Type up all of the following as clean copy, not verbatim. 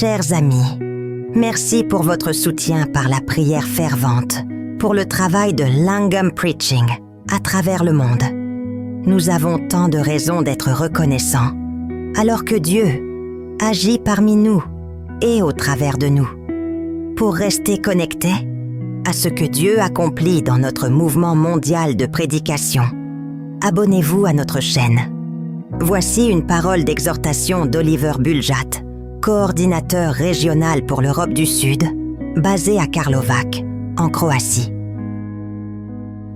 Chers amis, merci pour votre soutien par la prière fervente, pour le travail de Lingam Preaching à travers le monde. Nous avons tant de raisons d'être reconnaissants, alors que Dieu agit parmi nous et au travers de nous. Pour rester connectés à ce que Dieu accomplit dans notre mouvement mondial de prédication, abonnez-vous à notre chaîne. Voici une parole d'exhortation d'Oliver Buljat, coordinateur régional pour l'Europe du Sud, basé à Karlovac, en Croatie.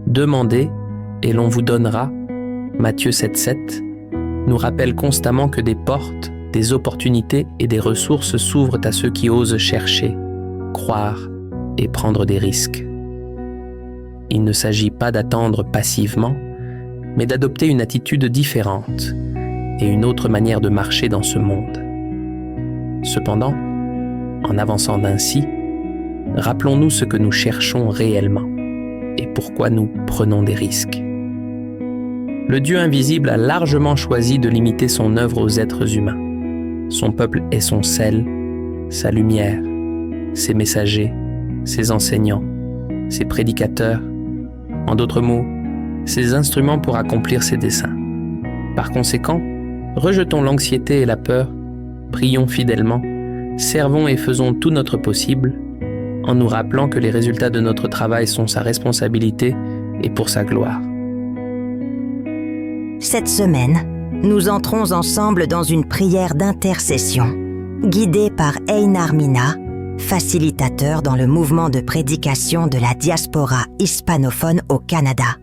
Demandez et l'on vous donnera, Matthieu 7,7, nous rappelle constamment que des portes, des opportunités et des ressources s'ouvrent à ceux qui osent chercher, croire et prendre des risques. Il ne s'agit pas d'attendre passivement, mais d'adopter une attitude différente et une autre manière de marcher dans ce monde. Cependant, en avançant ainsi, rappelons-nous ce que nous cherchons réellement et pourquoi nous prenons des risques. Le Dieu invisible a largement choisi de limiter son œuvre aux êtres humains. Son peuple est son sel, sa lumière, ses messagers, ses enseignants, ses prédicateurs, en d'autres mots, ses instruments pour accomplir ses desseins. Par conséquent, rejetons l'anxiété et la peur, prions fidèlement, servons et faisons tout notre possible, en nous rappelant que les résultats de notre travail sont sa responsabilité et pour sa gloire. Cette semaine, nous entrons ensemble dans une prière d'intercession, guidée par Einar Mina, facilitateur dans le mouvement de prédication de la diaspora hispanophone au Canada.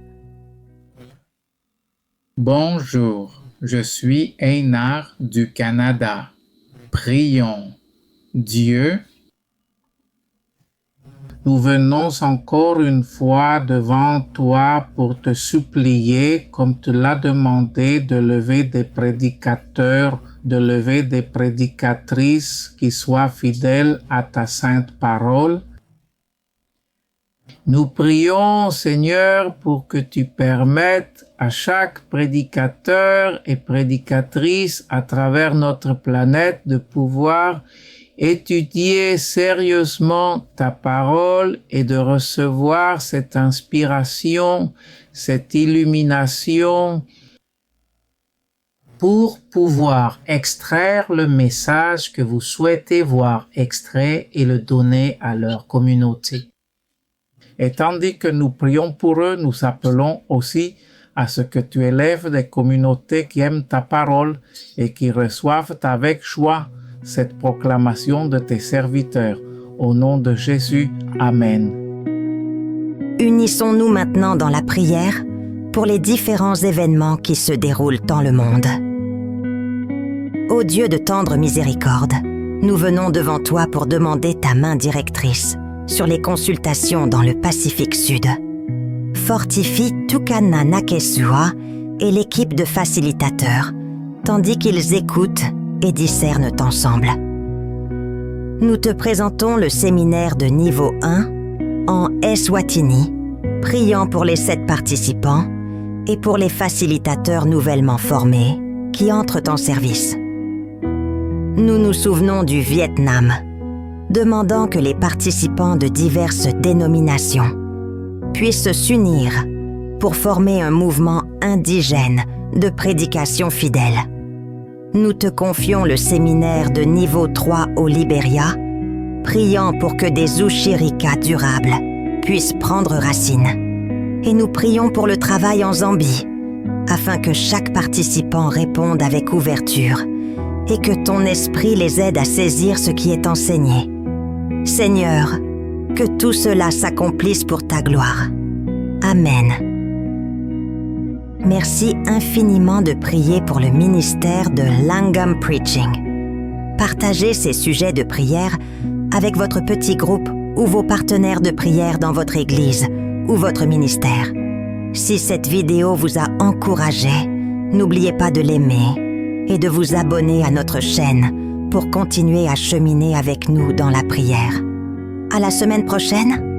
Bonjour, je suis Einar du Canada. Prions. Dieu, nous venons encore une fois devant toi pour te supplier, comme tu l'as demandé, de lever des prédicateurs, de lever des prédicatrices qui soient fidèles à ta sainte parole. Nous prions, Seigneur, pour que tu permettes à chaque prédicateur et prédicatrice à travers notre planète de pouvoir étudier sérieusement ta parole et de recevoir cette inspiration, cette illumination pour pouvoir extraire le message que vous souhaitez voir extrait et le donner à leur communauté. Et tandis que nous prions pour eux, nous appelons aussi à ce que tu élèves des communautés qui aiment ta parole et qui reçoivent avec joie cette proclamation de tes serviteurs. Au nom de Jésus, Amen. Unissons-nous maintenant dans la prière pour les différents événements qui se déroulent dans le monde. Ô Dieu de tendre miséricorde, nous venons devant toi pour demander ta main directrice sur les consultations dans le Pacifique Sud. Fortifie Tukana Nakesua et l'équipe de facilitateurs, tandis qu'ils écoutent et discernent ensemble. Nous te présentons le séminaire de niveau 1 en Eswatini, priant pour les 7 participants et pour les facilitateurs nouvellement formés qui entrent en service. Nous nous souvenons du Vietnam, demandant que les participants de diverses dénominations puissent s'unir pour former un mouvement indigène de prédication fidèle. Nous te confions le séminaire de niveau 3 au Libéria, priant pour que des ushirika durables puissent prendre racine. Et nous prions pour le travail en Zambie, afin que chaque participant réponde avec ouverture et que ton esprit les aide à saisir ce qui est enseigné. Seigneur, que tout cela s'accomplisse pour ta gloire. Amen. Merci infiniment de prier pour le ministère de Lingam Preaching. Partagez ces sujets de prière avec votre petit groupe ou vos partenaires de prière dans votre église ou votre ministère. Si cette vidéo vous a encouragé, n'oubliez pas de l'aimer et de vous abonner à notre chaîne pour continuer à cheminer avec nous dans la prière. À la semaine prochaine!